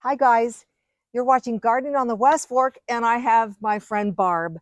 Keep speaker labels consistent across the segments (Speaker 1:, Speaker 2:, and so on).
Speaker 1: Hi guys, you're watching Gardening on the West Fork, and I have my friend Barb.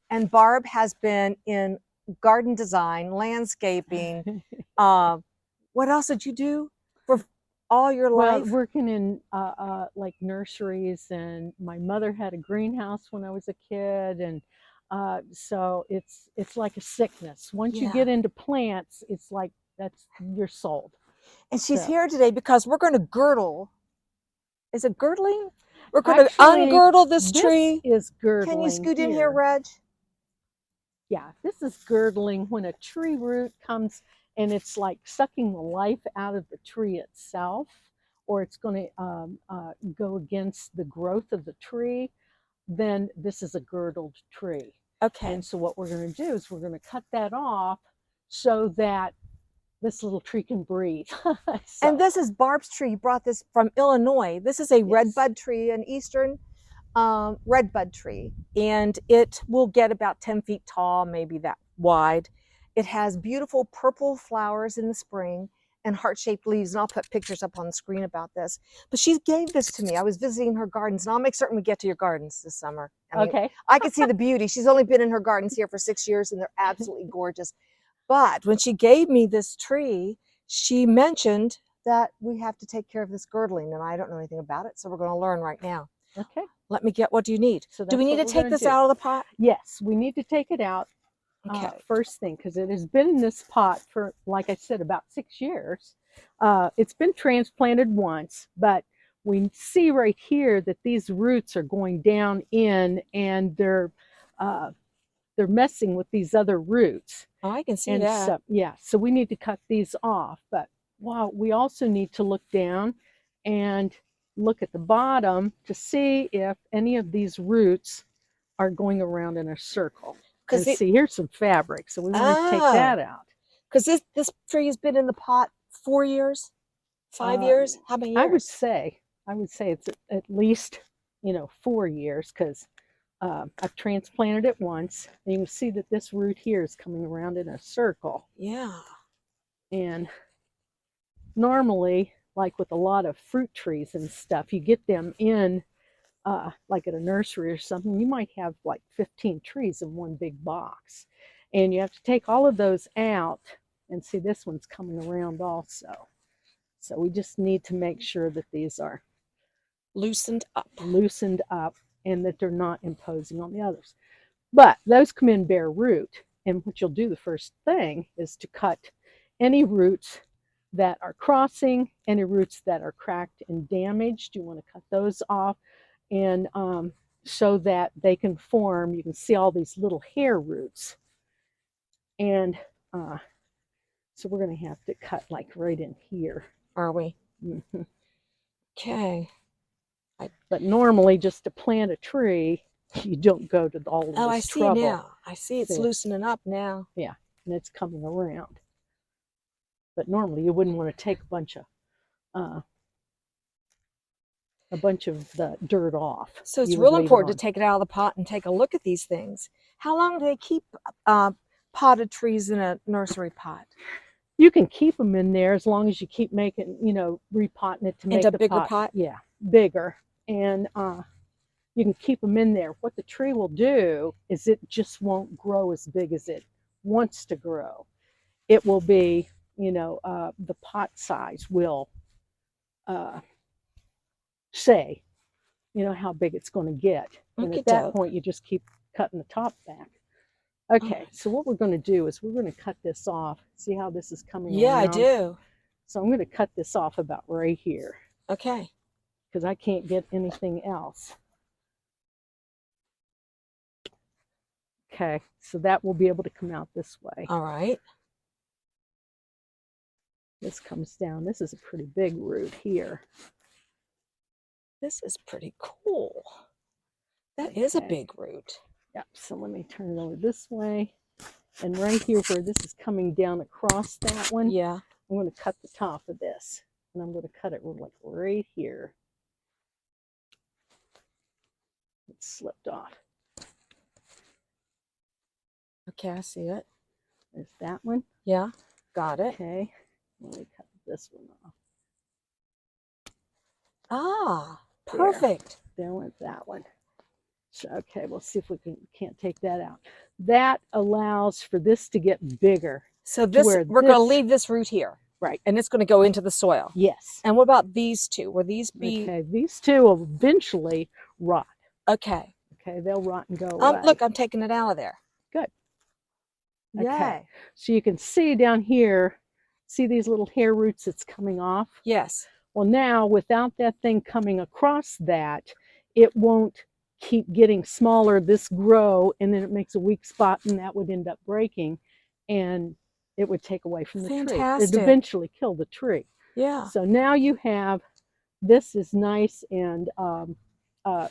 Speaker 1: And Barb has been in garden design, landscaping. What else did you do for all your
Speaker 2: Well,
Speaker 1: life?
Speaker 2: working in like nurseries, and my mother had a greenhouse when I was a kid, and so it's like a sickness. Once you
Speaker 1: Yeah.
Speaker 2: get into plants, it's like you're sold.
Speaker 1: And she's
Speaker 2: So
Speaker 1: here today because we're going to girdle. Is it girdling? We're going to
Speaker 2: actually,
Speaker 1: ungirdle this
Speaker 2: this
Speaker 1: tree.
Speaker 2: is
Speaker 1: Can you
Speaker 2: girdling
Speaker 1: scoot in here,
Speaker 2: here.
Speaker 1: Reg?
Speaker 2: Yeah, this is girdling when a tree root comes and it's like sucking the life out of the tree itself, or it's going to go against the growth of the tree. Then this is a girdled tree.
Speaker 1: Okay.
Speaker 2: And so what we're going to do is we're going to cut that off so that this little tree can breathe.
Speaker 1: And this is Barb's tree. You brought this from Illinois. This is a
Speaker 2: Yes.
Speaker 1: redbud tree, an eastern redbud tree, and it will get about 10 feet tall, maybe that wide. It has beautiful purple flowers in the spring and heart-shaped leaves, and I'll put pictures up on the screen about this. But she gave this to me. I was visiting her gardens, and I'll make certain we get to your gardens this summer. I mean,
Speaker 2: Okay.
Speaker 1: I can see the beauty. She's only been in her gardens here for 6 years, and they're absolutely gorgeous. But when she gave me this tree, she mentioned that we have to take care of this girdling, and I don't know anything about it, so we're going to learn right now.
Speaker 2: Okay.
Speaker 1: Let me get, what do you need?
Speaker 2: So
Speaker 1: do we need to take this out of the pot?
Speaker 2: Yes, we need to take it out.
Speaker 1: Okay.
Speaker 2: First thing, because it has been in this pot for, like I said, about 6 years. It's been transplanted once, but we see right here that these roots are going down in, and they're messing with these other roots.
Speaker 1: Oh, I can see
Speaker 2: and
Speaker 1: that.
Speaker 2: So, yeah, so we need to cut these off. But wow, we also need to look down and look at the bottom to see if any of these roots are going around in a circle. Because see, here's some fabric, so we want to take that out.
Speaker 1: Because this tree has been in the pot 4 years, 5 years. How many years?
Speaker 2: I would say it's at least 4 years, because I've transplanted it once, and you can see that this root here is coming around in a circle.
Speaker 1: Yeah.
Speaker 2: And normally, like with a lot of fruit trees and stuff, you get them in like at a nursery or something, you might have like 15 trees in one big box, and you have to take all of those out. And see, this one's coming around also, so we just need to make sure that these are loosened up and that they're not imposing on the others. But those come in bare root, and what you'll do the first thing is to cut any roots that are crossing, any roots that are cracked and damaged. You want to cut those off, and so that they can form. You can see all these little hair roots, and so we're going to have to cut like right in here.
Speaker 1: Are we?
Speaker 2: Mm-hmm.
Speaker 1: Okay.
Speaker 2: But normally, just to plant a tree, you don't go to all of this trouble.
Speaker 1: Oh, I see now. I see it's loosening up now.
Speaker 2: Yeah, and it's coming around. But normally, you wouldn't want to take a bunch of the dirt off.
Speaker 1: So it's real important to take it out of the pot and take a look at these things. How long do they keep potted trees in a nursery pot?
Speaker 2: You can keep them in there as long as you keep making, repotting it to make the
Speaker 1: bigger pot.
Speaker 2: Yeah, bigger. And you can keep them in there. What the tree will do is it just won't grow as big as it wants to grow. It will be, the pot size will say, how big it's going to get. And at that point, you just keep cutting the top back. Okay, so what we're going to do is we're going to cut this off. See how this is coming around?
Speaker 1: Yeah, I do.
Speaker 2: So I'm going to cut this off about right here.
Speaker 1: Okay.
Speaker 2: Because I can't get anything else. Okay, so that will be able to come out this way.
Speaker 1: All right.
Speaker 2: This comes down. This is a pretty big root here.
Speaker 1: This is pretty cool. That is a big root.
Speaker 2: Yep, so let me turn it over this way. And right here where this is coming down across that one,
Speaker 1: yeah,
Speaker 2: I'm going to cut the top of this. And I'm going to cut it like right here. It slipped off.
Speaker 1: Okay, I see it.
Speaker 2: There's that one.
Speaker 1: Yeah, got it.
Speaker 2: Okay, let me cut this one off.
Speaker 1: Ah, perfect.
Speaker 2: There went that one. So, okay, we'll see if we can't take that out. That allows for this to get bigger.
Speaker 1: So this, we're going to leave this root here.
Speaker 2: Right.
Speaker 1: And it's going to go into the soil.
Speaker 2: Yes.
Speaker 1: And what about these two? Will these be?
Speaker 2: Okay, these two will eventually rot.
Speaker 1: Okay.
Speaker 2: Okay, they'll rot and go away.
Speaker 1: Look, I'm taking it out of there.
Speaker 2: Good.
Speaker 1: Okay.
Speaker 2: Okay. So you can see down here, see these little hair roots that's coming off?
Speaker 1: Yes.
Speaker 2: Well, now without that thing coming across that, it won't keep getting smaller, this grow, and then it makes a weak spot, and that would end up breaking, and it would take away from the tree. It'd eventually kill the tree.
Speaker 1: Yeah.
Speaker 2: So now you have, this is nice, and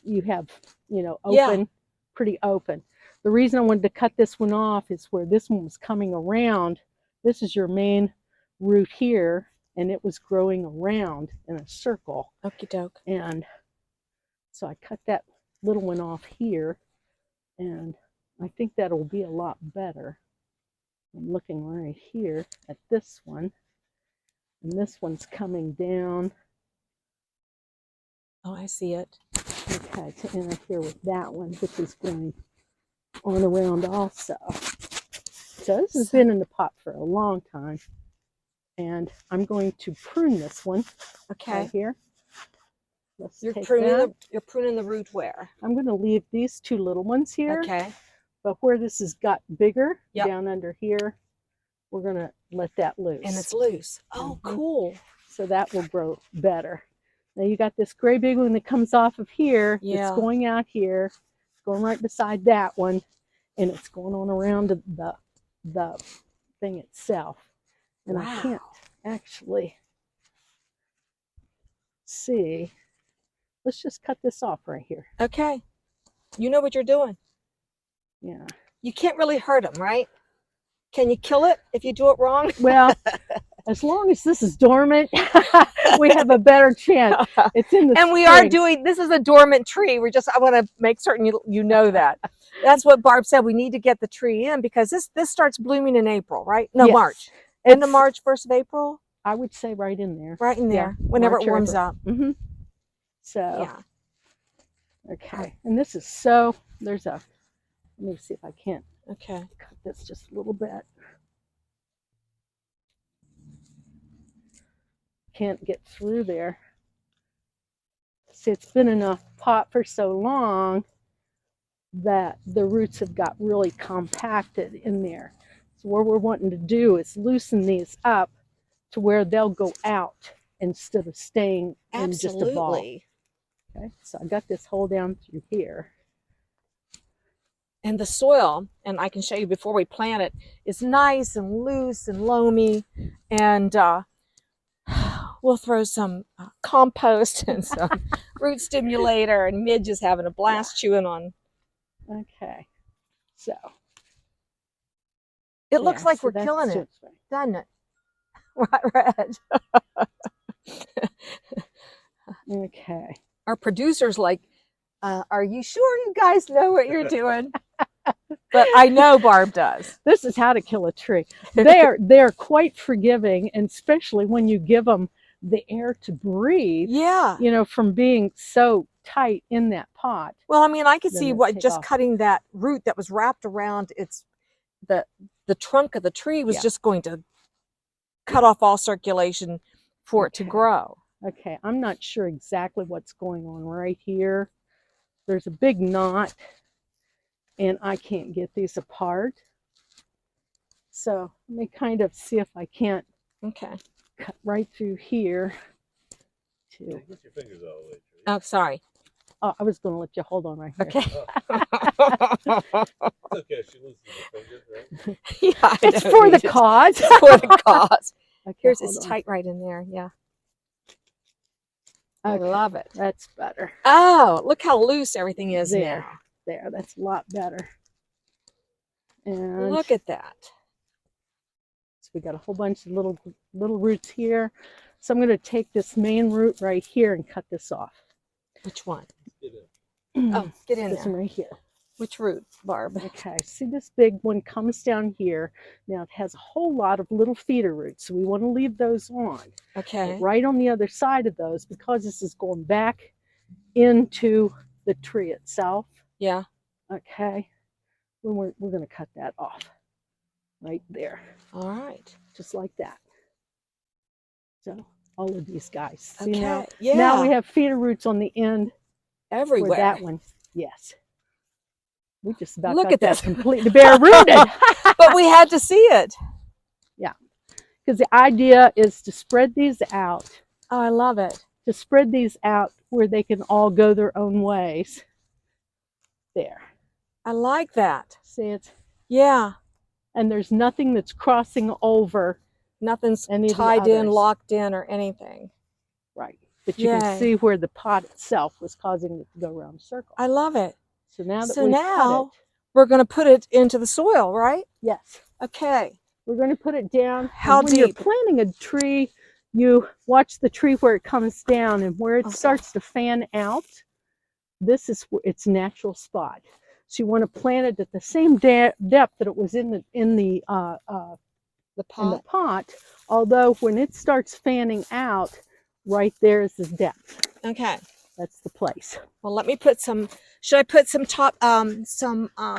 Speaker 2: you have, you know, open, pretty open. The reason I wanted to cut this one off is where this one was coming around. This is your main root here, and it was growing around in a circle.
Speaker 1: Okie doke.
Speaker 2: And so I cut that little one off here, and I think that'll be a lot better. I'm looking right here at this one, and this one's coming down.
Speaker 1: Oh, I see it.
Speaker 2: Okay, to interfere with that one, which is going on around also. So this has been in the pot for a long time, and I'm going to prune this one.
Speaker 1: Okay.
Speaker 2: Right here.
Speaker 1: You're pruning the root where?
Speaker 2: I'm going to leave these two little ones here.
Speaker 1: Okay.
Speaker 2: But where this has got bigger, down under here, we're going to let that loose.
Speaker 1: And it's loose. Oh, cool.
Speaker 2: So that will grow better. Now you got this gray big one that comes off of here. It's going out here. It's going right beside that one. And it's going on around the thing itself. And I can't actually see. Let's just cut this off right here.
Speaker 1: Okay. You know what you're doing.
Speaker 2: Yeah.
Speaker 1: You can't really hurt them, right? Can you kill it if you do it wrong?
Speaker 2: Well, as long as this is dormant, we have a better chance. It's in the
Speaker 1: and we are doing, this is a dormant tree. I want to make certain you know that. That's what Barb said. We need to get the tree in because this starts blooming in April, right? No, March. End of March, 1st of April?
Speaker 2: I would say right in there.
Speaker 1: Right in there, whenever it warms up.
Speaker 2: Mm-hmm. So, okay. And this is so, there's a, let me see if I can't cut this just a little bit. Can't get through there. See, it's been in a pot for so long that the roots have got really compacted in there. So what we're wanting to do is loosen these up to where they'll go out instead of staying in just a ball. Okay, so I got this hole down through here.
Speaker 1: And the soil, and I can show you before we plant it, is nice and loose and loamy. And we'll throw some compost and some root stimulator, and Midge is having a blast chewing on.
Speaker 2: Okay, so.
Speaker 1: It looks like we're killing it, doesn't it? Right, Red.
Speaker 2: Okay.
Speaker 1: Our producer's like, are you sure you guys know what you're doing? But I know Barb does.
Speaker 2: This is how to kill a tree. They're quite forgiving, and especially when you give them the air to breathe.
Speaker 1: Yeah.
Speaker 2: You know, from being so tight in that pot.
Speaker 1: Well, I mean, I could see what just cutting that root that was wrapped around the trunk of the tree was just going to cut off all circulation for it to grow.
Speaker 2: Okay, I'm not sure exactly what's going on right here. There's a big knot, and I can't get these apart. So let me kind of see if I can't cut right through here.
Speaker 3: Get your fingers out of the way.
Speaker 1: Oh, sorry.
Speaker 2: Oh, I was going to let you hold on right here.
Speaker 1: Okay.
Speaker 3: Okay, she loses her fingers, right?
Speaker 1: Yeah,
Speaker 2: it's for the cause.
Speaker 1: It's for the cause.
Speaker 2: Okay,
Speaker 1: here's it's tight right in there. Yeah. I love it.
Speaker 2: That's better.
Speaker 1: Oh, look how loose everything is
Speaker 2: there.
Speaker 1: now.
Speaker 2: There, that's a lot better. And
Speaker 1: look at that.
Speaker 2: So we got a whole bunch of little roots here. So I'm going to take this main root right here and cut this off.
Speaker 1: Which one?
Speaker 3: Get in.
Speaker 1: Oh, get in
Speaker 2: this
Speaker 1: there.
Speaker 2: One right here.
Speaker 1: Which root, Barb?
Speaker 2: Okay, see this big one comes down here. Now it has a whole lot of little feeder roots, so we want to leave those on.
Speaker 1: Okay.
Speaker 2: But right on the other side of those, because this is going back into the tree itself.
Speaker 1: Yeah.
Speaker 2: Okay. We're going to cut that off right there,
Speaker 1: All right.
Speaker 2: just like that. So all of these guys. See
Speaker 1: Okay.
Speaker 2: now?
Speaker 1: Yeah.
Speaker 2: Now we have feeder roots on the end.
Speaker 1: Everywhere.
Speaker 2: Where that one, yes. We just about
Speaker 1: Look
Speaker 2: got
Speaker 1: at
Speaker 2: that
Speaker 1: this.
Speaker 2: completely bare rooted.
Speaker 1: But we had to see it.
Speaker 2: Yeah. Because the idea is to spread these out.
Speaker 1: Oh, I love it.
Speaker 2: To spread these out where they can all go their own ways. There.
Speaker 1: I like that.
Speaker 2: See it?
Speaker 1: Yeah.
Speaker 2: And there's nothing that's crossing over.
Speaker 1: Nothing's
Speaker 2: any of the
Speaker 1: tied in,
Speaker 2: others.
Speaker 1: locked in, or anything.
Speaker 2: Right. But you can
Speaker 1: Yay.
Speaker 2: see where the pot itself was causing it to go around a circle.
Speaker 1: I love it.
Speaker 2: So now that
Speaker 1: So
Speaker 2: we've
Speaker 1: now
Speaker 2: cut it,
Speaker 1: we're going to put it into the soil, right?
Speaker 2: yes.
Speaker 1: Okay.
Speaker 2: We're going to put it down.
Speaker 1: How
Speaker 2: and when you're
Speaker 1: deep?
Speaker 2: planting a tree, you watch the tree where it comes down and where it
Speaker 1: Okay.
Speaker 2: starts to fan out. This is its natural spot. So you want to plant it at the same depth that it was in the pot. Although when it starts fanning out, right there is the depth.
Speaker 1: Okay.
Speaker 2: That's the place.
Speaker 1: Well, let me put some. Should I put some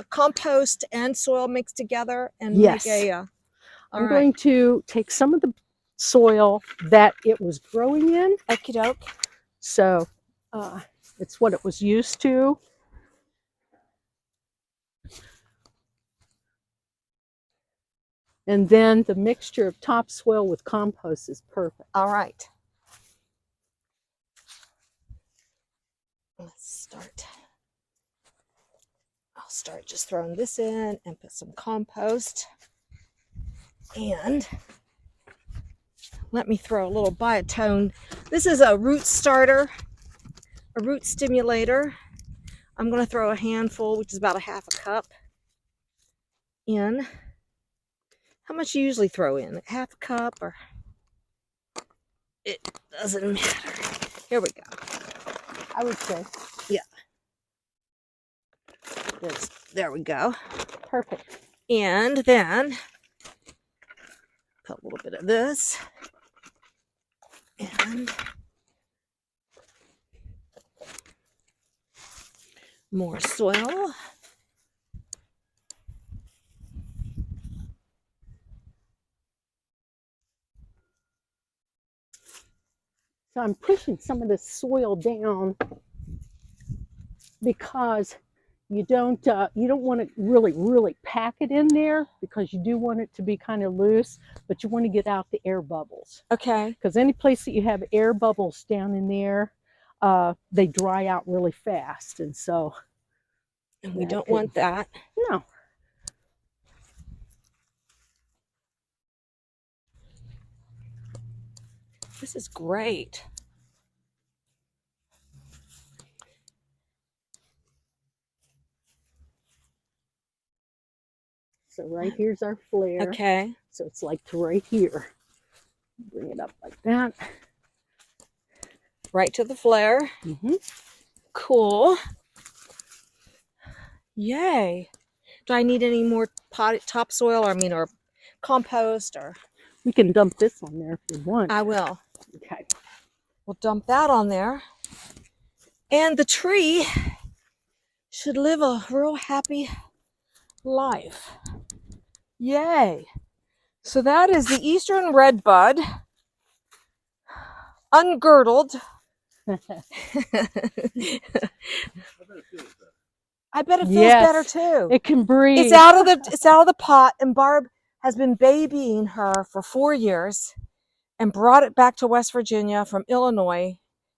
Speaker 1: compost and soil mixed together and
Speaker 2: Yes.
Speaker 1: make a?
Speaker 2: I'm going to take some of the soil that it was growing in.
Speaker 1: Okie doke.
Speaker 2: So it's what it was used to. And then the mixture of topsoil with compost is perfect.
Speaker 1: All right. Let's start. I'll start just throwing this in and put some compost. And let me throw a little biotone. This is a root starter, a root stimulator. I'm going to throw a handful, which is about a half a cup, in. How much you usually throw in? Half a cup, or it doesn't matter. Here we go.
Speaker 2: I would say.
Speaker 1: Yeah. There we go.
Speaker 2: Perfect.
Speaker 1: And then put a little bit of this and more soil.
Speaker 2: So I'm pushing some of the soil down because you don't want to really pack it in there, because you do want it to be kind of loose, but you want to get out the air bubbles.
Speaker 1: Okay.
Speaker 2: Because any place that you have air bubbles down in there, they dry out really fast, and so.
Speaker 1: And we don't want that.
Speaker 2: No.
Speaker 1: This is great.
Speaker 2: So right here's our flare.
Speaker 1: Okay.
Speaker 2: So it's like to right here. Bring it up like that.
Speaker 1: Right to the flare.
Speaker 2: Mm-hmm.
Speaker 1: Cool. Yay. Do I need any more topsoil, or compost, or?
Speaker 2: We can dump this on there if you want.
Speaker 1: I will.
Speaker 2: Okay.
Speaker 1: We'll dump that on there. And the tree should live a real happy life. Yay. So that is the Eastern Redbud, ungirdled. I bet it feels better too.
Speaker 2: It can breathe.
Speaker 1: It's out of the pot, and Barb has been babying her for 4 years and brought it back to West Virginia from Illinois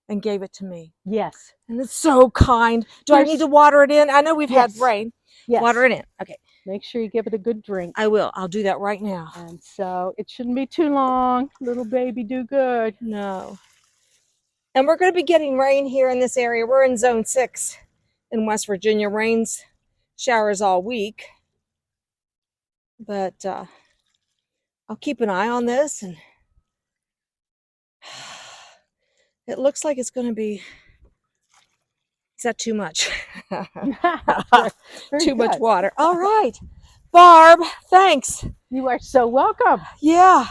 Speaker 1: and gave it to me.
Speaker 2: Yes.
Speaker 1: And it's so kind. Do I need to water it in? I know we've had rain.
Speaker 2: Yes.
Speaker 1: Water it in. Okay.
Speaker 2: Make sure you give it a good drink.
Speaker 1: I will. I'll do that right now.
Speaker 2: And so it shouldn't be too long. Little baby, do good.
Speaker 1: No. And we're going to be getting rain here in this area. We're in zone 6 in West Virginia. Rains, showers all week. But I'll keep an eye on this, and it looks like it's going to be. Is that too much? Too much water. All right. Barb, thanks.
Speaker 2: You are so welcome.
Speaker 1: Yeah.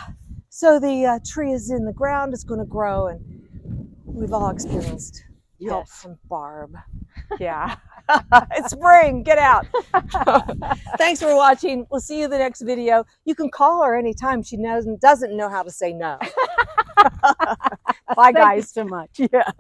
Speaker 1: So the tree is in the ground. It's going to grow, and we've all experienced help
Speaker 2: Yes.
Speaker 1: from Barb. Yeah. It's spring. Get out. Thanks for watching. We'll see you in the next video. You can call her anytime. She doesn't know how to say no. Bye,
Speaker 2: Thank you
Speaker 1: guys.
Speaker 2: so much.
Speaker 1: Yeah.